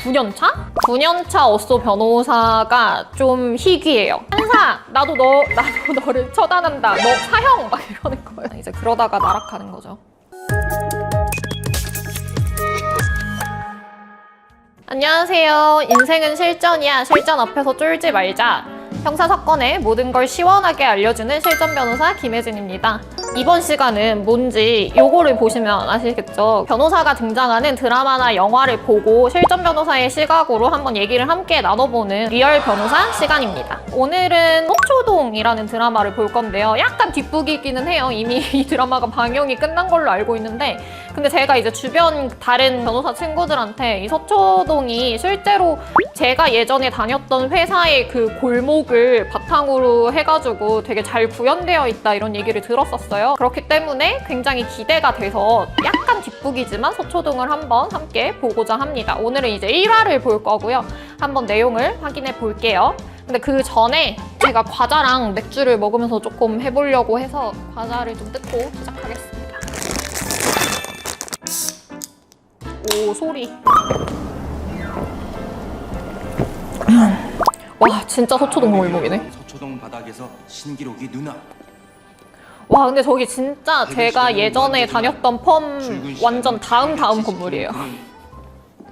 9년차? 9년차 어쏘 변호사가 좀 희귀해요. 한사, 나도 너를 처단한다. 너 사형! 막 이러는 거예요. 이제 그러다가 나락가는 거죠. 안녕하세요. 인생은 실전이야. 실전 앞에서 쫄지 말자. 형사사건의 모든 걸 시원하게 알려주는 실전 변호사 김혜진입니다. 이번 시간은 뭔지 요거를 보시면 아시겠죠? 변호사가 등장하는 드라마나 영화를 보고 실전 변호사의 시각으로 한번 얘기를 함께 나눠보는 리얼 변호사 시간입니다. 오늘은 서초동이라는 드라마를 볼 건데요. 약간 뒷북이기는 해요. 이미 이 드라마가 방영이 끝난 걸로 알고 있는데, 근데 제가 이제 주변 다른 변호사 친구들한테 이 서초동이 실제로 제가 예전에 다녔던 회사의 그 골목을 바탕으로 해가지고 되게 잘 구현되어 있다 이런 얘기를 들었었어요. 그렇기 때문에 굉장히 기대가 돼서 약간 뒷북이지만 서초동을 한번 함께 보고자 합니다. 오늘은 이제 1화를 볼 거고요. 한번 내용을 확인해 볼게요. 근데 그 전에 제가 과자랑 맥주를 먹으면서 조금 해보려고 해서 과자를 좀 뜯고 시작하겠습니다. 오, 소리. 와, 진짜 서초동 골목이네. 서초동 바닥에서 신기록이 눈앞. 와, 근데 저기 진짜 제가 예전에 다녔던 펌 완전 다음 건물이에요.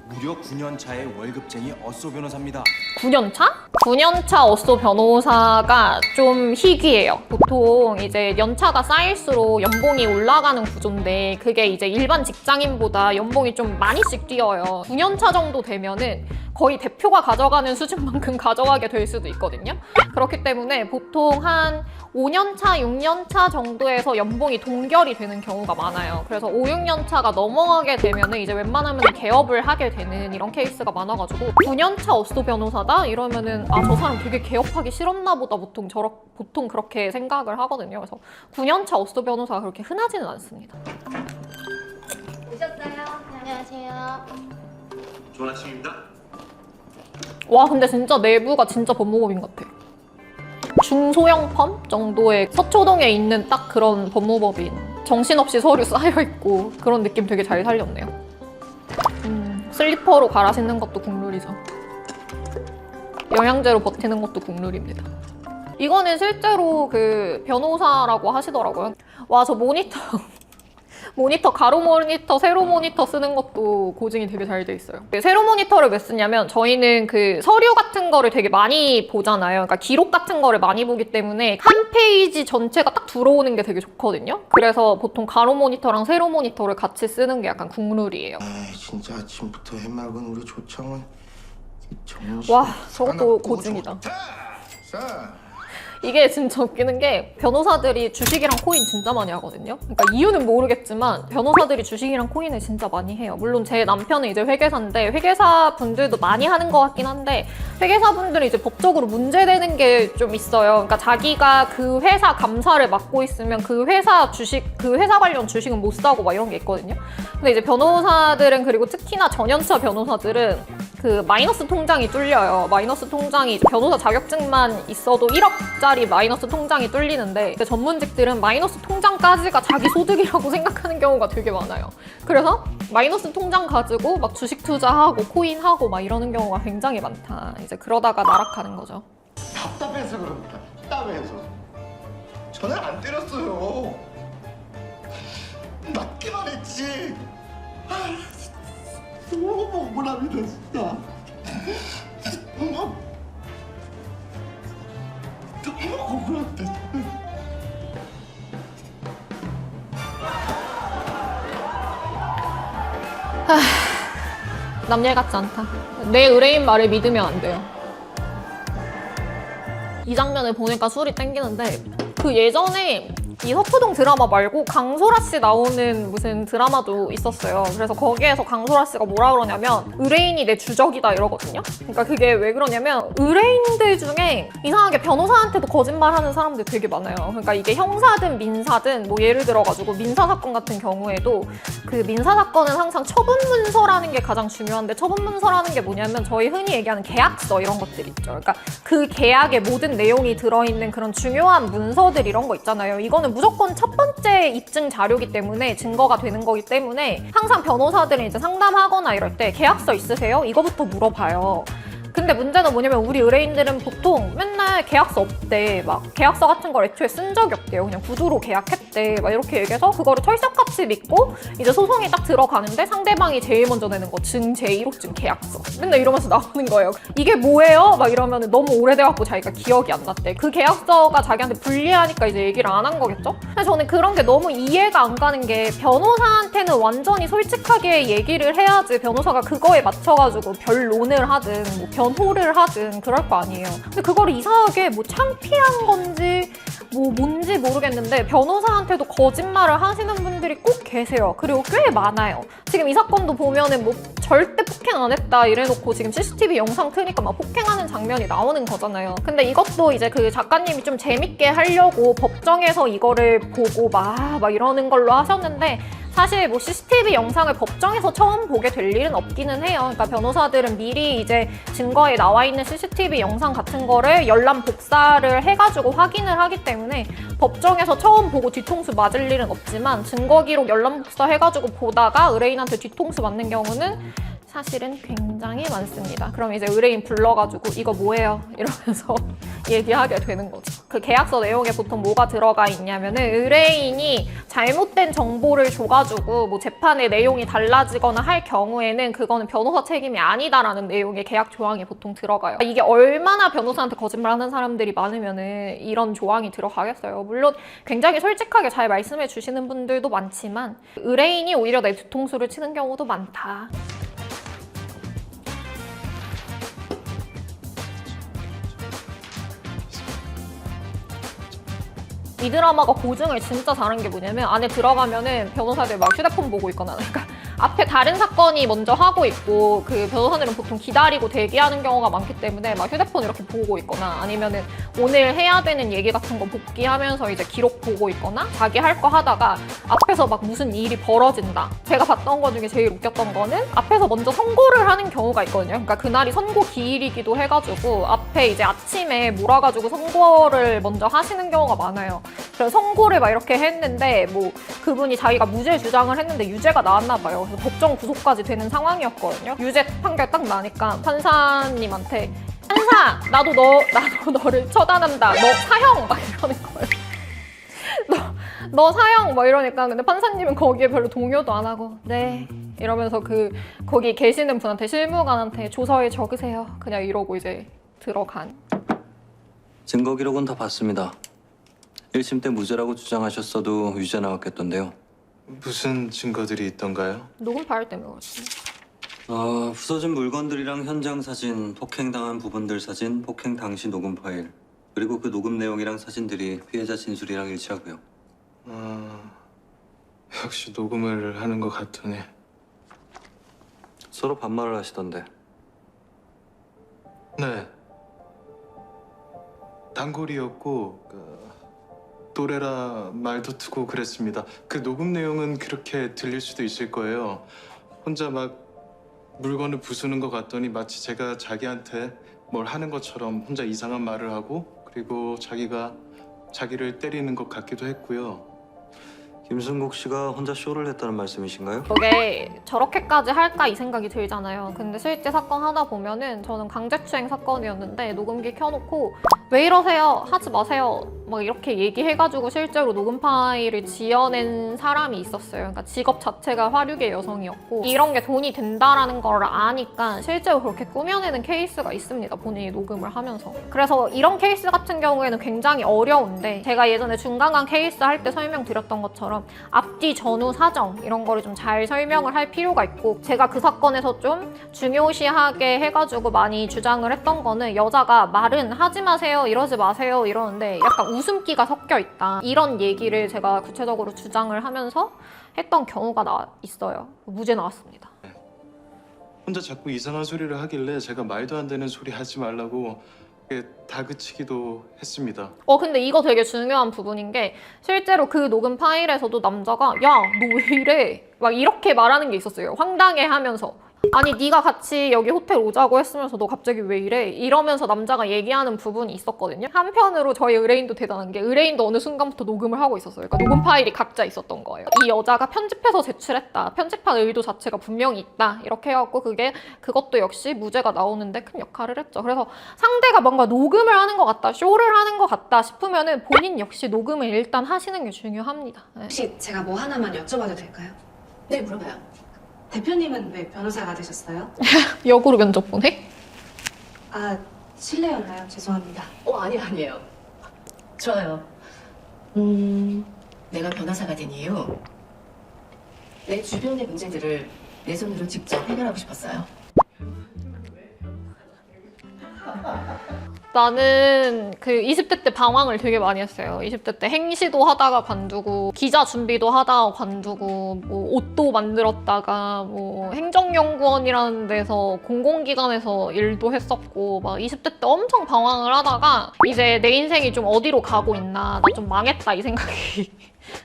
무려 9년 차의 월급쟁이 어쏘 변호사입니다. 9년차? 9년차 어쏘 변호사가 좀 희귀해요. 보통 이제 연차가 쌓일수록 연봉이 올라가는 구조인데 그게 이제 일반 직장인보다 연봉이 좀 많이씩 뛰어요. 9년차 정도 되면은 거의 대표가 가져가는 수준만큼 가져가게 될 수도 있거든요. 그렇기 때문에 보통 한 5년차, 6년차 정도에서 연봉이 동결이 되는 경우가 많아요. 그래서 5, 6년차가 넘어가게 되면은 이제 웬만하면 개업을 하게 되는 이런 케이스가 많아가지고 9년차 어쏘 변호사다? 이러면은 아, 저 사람 되게 개업하기 싫었나 보다 보통 그렇게 생각을 하거든요. 그래서 9년차 어쏘 변호사가 그렇게 흔하지는 않습니다. 오셨어요? 안녕하세요. 좋은 아침입니다. 와, 근데 진짜 내부가 진짜 법무법인 것 같아. 중소형 펌 정도의 서초동에 있는 딱 그런 법무법인. 정신없이 서류 쌓여있고 그런 느낌 되게 잘 살렸네요. 슬리퍼로 갈아 신는 것도 국룰이죠. 영양제로 버티는 것도 국룰입니다. 이거는 실제로 그 변호사라고 하시더라고요. 와, 저 모니터 가로 모니터, 세로 모니터 쓰는 것도 고증이 되게 잘 돼 있어요. 세로 모니터를 왜 쓰냐면 저희는 그 서류 같은 거를 되게 많이 보잖아요. 그러니까 기록 같은 거를 많이 보기 때문에 한 페이지 전체가 딱 들어오는 게 되게 좋거든요. 그래서 보통 가로 모니터랑 세로 모니터를 같이 쓰는 게 약간 국룰이에요. 아이, 진짜 아침부터 해맑은 우리 조청은 정신 와, 저것도 고증이다. 이게 진짜 웃기는 게 변호사들이 주식이랑 코인 진짜 많이 하거든요. 그러니까 이유는 모르겠지만 변호사들이 주식이랑 코인을 진짜 많이 해요. 물론 제 남편은 이제 회계사인데 회계사 분들도 많이 하는 것 같긴 한데 회계사 분들이 이제 법적으로 문제되는 게 좀 있어요. 그러니까 자기가 그 회사 감사를 맡고 있으면 그 회사 관련 주식은 못 사고 막 이런 게 있거든요. 근데 이제 변호사들은, 그리고 특히나 전연차 변호사들은 그 마이너스 통장이 뚫려요. 마이너스 통장이 변호사 자격증만 있어도 1억짜리 마이너스 통장이 뚫리는데 전문직들은 마이너스 통장까지가 자기 소득이라고 생각하는 경우가 되게 많아요. 그래서 마이너스 통장 가지고 막 주식 투자하고 코인하고 막 이러는 경우가 굉장히 많다. 이제 그러다가 나락가는 거죠. 답답해서 그런다. 답답해서. 저는 안 때렸어요. 맞기만 했지. 너무 억울합니다, 진짜. 너무 억울합니다. 남일 같지 않다. 내 의뢰인 말을 믿으면 안 돼요. 이 장면을 보니까 술이 땡기는데, 그 예전에 이 서초동 드라마 말고 강소라 씨 나오는 무슨 드라마도 있었어요. 그래서 거기에서 강소라 씨가 뭐라 그러냐면 의뢰인이 내 주적이다 이러거든요. 그러니까 그게 왜 그러냐면 의뢰인들 중에 이상하게 변호사한테도 거짓말하는 사람들 되게 많아요. 그러니까 이게 형사든 민사든 뭐 예를 들어가지고 민사사건 같은 경우에도 그 민사사건은 항상 처분문서라는 게 가장 중요한데, 처분문서라는 게 뭐냐면 저희 흔히 얘기하는 계약서 이런 것들 있죠. 그러니까 그 계약의 모든 내용이 들어있는 그런 중요한 문서들 이런 거 있잖아요. 이거는 이거는 무조건 첫 번째 입증 자료이기 때문에 증거가 되는 거기 때문에 항상 변호사들이 이제 상담하거나 이럴 때 계약서 있으세요? 이거부터 물어봐요. 근데 문제는 뭐냐면 우리 의뢰인들은 보통 맨날 계약서 없대. 막 계약서 같은 걸 애초에 쓴 적이 없대요. 그냥 구두로 계약했대. 막 이렇게 얘기해서 그거를 철석같이 믿고 이제 소송이 딱 들어가는데 상대방이 제일 먼저 내는 거 증 제1호증 계약서. 맨날 이러면서 나오는 거예요. 이게 뭐예요? 막 이러면 너무 오래돼갖고 자기가 기억이 안 났대. 그 계약서가 자기한테 불리하니까 이제 얘기를 안 한 거겠죠? 근데 저는 그런 게 너무 이해가 안 가는 게 변호사한테는 완전히 솔직하게 얘기를 해야지 변호사가 그거에 맞춰가지고 변론을 하든 뭐 변호를 하든 그럴 거 아니에요. 근데 그걸 이상하게 뭐 창피한 건지 뭐 뭔지 모르겠는데 변호사한테도 거짓말을 하시는 분들이 꼭 계세요. 그리고 꽤 많아요. 지금 이 사건도 보면은 뭐 절대 폭행 안 했다 이래놓고 지금 CCTV 영상 트니까 막 폭행하는 장면이 나오는 거잖아요. 근데 이것도 이제 그 작가님이 좀 재밌게 하려고 법정에서 이거를 보고 막 이러는 걸로 하셨는데 사실 뭐 CCTV 영상을 법정에서 처음 보게 될 일은 없기는 해요. 그러니까 변호사들은 미리 이제 증거에 나와 있는 CCTV 영상 같은 거를 열람 복사를 해가지고 확인을 하기 때문에 법정에서 처음 보고 뒤통수 맞을 일은 없지만 증거 기록 열람 복사 해가지고 보다가 의뢰인한테 뒤통수 맞는 경우는 사실은 굉장히 많습니다. 그럼 이제 의뢰인 불러가지고 이거 뭐예요? 이러면서 얘기하게 되는 거죠. 그 계약서 내용에 보통 뭐가 들어가 있냐면은 의뢰인이 잘못된 정보를 줘가지고 뭐 재판의 내용이 달라지거나 할 경우에는 그거는 변호사 책임이 아니다라는 내용의 계약 조항이 보통 들어가요. 이게 얼마나 변호사한테 거짓말하는 사람들이 많으면은 이런 조항이 들어가겠어요. 물론 굉장히 솔직하게 잘 말씀해 주시는 분들도 많지만 의뢰인이 오히려 내 뒤통수를 치는 경우도 많다. 이 드라마가 고증을 진짜 잘한 게 뭐냐면 안에 들어가면은 변호사들 막 휴대폰 보고 있거나 그러니까 앞에 다른 사건이 먼저 하고 있고 그 변호사들은 보통 기다리고 대기하는 경우가 많기 때문에 막 휴대폰 이렇게 보고 있거나 아니면은 오늘 해야 되는 얘기 같은 거 복귀하면서 이제 기록 보고 있거나 자기 할 거 하다가 앞에서 막 무슨 일이 벌어진다. 제가 봤던 거 중에 제일 웃겼던 거는 앞에서 먼저 선고를 하는 경우가 있거든요. 그러니까 그날이 선고 기일이기도 해가지고 앞에 이제 아침에 몰아가지고 선고를 먼저 하시는 경우가 많아요. 그래서 선고를 막 이렇게 했는데 뭐 그분이 자기가 무죄 주장을 했는데 유죄가 나왔나 봐요. 그래서 법정 구속까지 되는 상황이었거든요. 유죄 판결 딱 나니까 판사님한테 판사 나도 너를 처단한다. 너 사형 막 이러는 거예요. 너 사형 막 이러니까 근데 판사님은 거기에 별로 동요도 안 하고 네 이러면서 거기 계시는 분한테 실무관한테 조서에 적으세요. 그냥 이러고 이제 들어간. 증거 기록은 다 봤습니다. 1심 때 무죄라고 주장하셨어도 유죄 나왔겠던데요. 무슨 증거들이 있던가요? 녹음 파일 때문에 그렇지. 부서진 물건들이랑 현장 사진, 폭행당한 부분들 사진, 폭행 당시 녹음 파일, 그리고 그 녹음 내용이랑 사진들이 피해자 진술이랑 일치하고요. 역시 녹음을 하는 것 같더니. 서로 반말을 하시던데. 네. 단골이었고 또래라 말도 트고 그랬습니다. 그 녹음 내용은 그렇게 들릴 수도 있을 거예요. 혼자 막 물건을 부수는 것 같더니 마치 제가 자기한테 뭘 하는 것처럼 혼자 이상한 말을 하고 그리고 자기가 자기를 때리는 것 같기도 했고요. 김승국 씨가 혼자 쇼를 했다는 말씀이신가요? 저게 저렇게까지 할까 이 생각이 들잖아요. 근데 실제 사건 하다 보면은 저는 강제추행 사건이었는데 녹음기 켜놓고 왜 이러세요? 하지 마세요. 막 이렇게 얘기해가지고 실제로 녹음 파일을 지어낸 사람이 있었어요. 그러니까 직업 자체가 화류계 여성이었고 이런 게 돈이 된다라는 걸 아니까 실제로 그렇게 꾸며내는 케이스가 있습니다. 본인이 녹음을 하면서. 그래서 이런 케이스 같은 경우에는 굉장히 어려운데 제가 예전에 중간간 케이스 할 때 설명드렸던 것처럼 앞뒤 전후 사정 이런 거를 좀 잘 설명을 할 필요가 있고 제가 그 사건에서 좀 중요시하게 해가지고 많이 주장을 했던 거는 여자가 말은 하지 마세요 이러지 마세요 이러는데 약간 웃음기가 섞여 있다 이런 얘기를 제가 구체적으로 주장을 하면서 했던 경우가 있어요. 무죄 나왔습니다. 혼자 자꾸 이상한 소리를 하길래 제가 말도 안 되는 소리 하지 말라고 다그치기도 했습니다. 근데 이거 되게 중요한 부분인 게 실제로 그 녹음 파일에서도 남자가 야, 너 왜 이래? 막 이렇게 말하는 게 있었어요. 황당해 하면서 아니 네가 같이 여기 호텔 오자고 했으면서 너 갑자기 왜 이래? 이러면서 남자가 얘기하는 부분이 있었거든요. 한편으로 저희 의뢰인도 대단한 게 의뢰인도 어느 순간부터 녹음을 하고 있었어요. 그러니까 녹음 파일이 각자 있었던 거예요. 이 여자가 편집해서 제출했다. 편집한 의도 자체가 분명히 있다. 이렇게 해갖고 그것도 역시 무죄가 나오는데 큰 역할을 했죠. 그래서 상대가 뭔가 녹음을 하는 것 같다, 쇼를 하는 것 같다 싶으면은 본인 역시 녹음을 일단 하시는 게 중요합니다. 네. 혹시 제가 뭐 하나만 여쭤봐도 될까요? 네, 물어봐요. 대표님은 왜 변호사가 되셨어요? 역으로 면접 보네? 아, 실례였나요? 죄송합니다. 아니에요. 좋아요. 내가 변호사가 된 이유, 내 주변의 문제들을 내 손으로 직접 해결하고 싶었어요. 나는 그 20대 때 방황을 되게 많이 했어요. 20대 때 행시도 하다가 관두고 기자 준비도 하다가 관두고 뭐 옷도 만들었다가 뭐 행정연구원이라는 데서 공공기관에서 일도 했었고 막 20대 때 엄청 방황을 하다가 이제 내 인생이 좀 어디로 가고 있나, 나 좀 망했다 이 생각이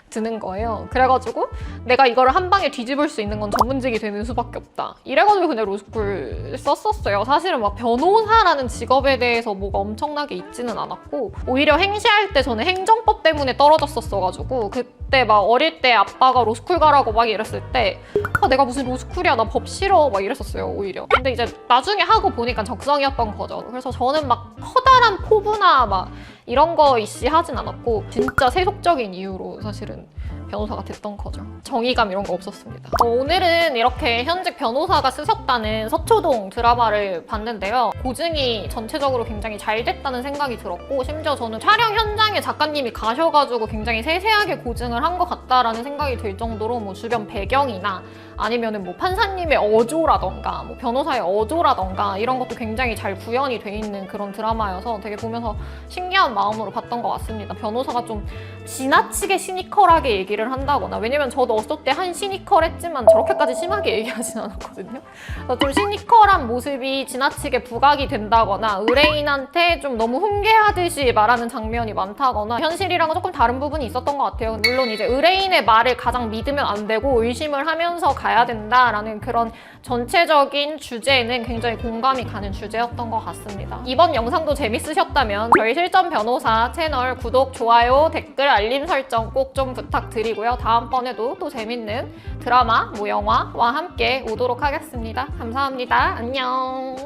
드는 거예요. 그래가지고 내가 이거를 한 방에 뒤집을 수 있는 건 전문직이 되는 수밖에 없다. 이래가지고 그냥 로스쿨 썼었어요. 사실은 막 변호사라는 직업에 대해서 뭐가 엄청나게 있지는 않았고 오히려 행시할 때 저는 행정법 때문에 떨어졌었어가지고 그때 막 어릴 때 아빠가 로스쿨 가라고 막 이랬을 때 내가 무슨 로스쿨이야, 나 법 싫어 막 이랬었어요 오히려. 근데 이제 나중에 하고 보니까 적성이었던 거죠. 그래서 저는 막 커다란 포부나 막 이런 거 이씨하진 않았고 진짜 세속적인 이유로 사실은 변호사가 됐던 거죠. 정의감 이런 거 없었습니다. 오늘은 이렇게 현직 변호사가 쓰셨다는 서초동 드라마를 봤는데요. 고증이 전체적으로 굉장히 잘 됐다는 생각이 들었고 심지어 저는 촬영 현장에 작가님이 가셔가지고 굉장히 세세하게 고증을 한 것 같다라는 생각이 들 정도로 뭐 주변 배경이나 아니면은 뭐 판사님의 어조라던가 뭐 변호사의 어조라던가 이런 것도 굉장히 잘 구현이 돼 있는 그런 드라마여서 되게 보면서 신기한 마음으로 봤던 것 같습니다. 변호사가 좀 지나치게 시니컬하게 얘기를 한다거나, 왜냐면 저도 어렸을 때 한 시니컬했지만 저렇게까지 심하게 얘기하진 않았거든요. 그래서 좀 시니컬한 모습이 지나치게 부각이 된다거나 의뢰인한테 좀 너무 훈계하듯이 말하는 장면이 많다거나 현실이랑은 조금 다른 부분이 있었던 것 같아요. 물론 이제 의뢰인의 말을 가장 믿으면 안 되고 의심을 하면서 가야 된다라는 그런 전체적인 주제에는 굉장히 공감이 가는 주제였던 것 같습니다. 이번 영상도 재밌으셨다면 저희 실전 변호사 채널 구독, 좋아요, 댓글, 알림 설정 꼭 좀 부탁드리고요. 다음번에도 또 재밌는 드라마, 뭐 영화와 함께 오도록 하겠습니다. 감사합니다. 안녕.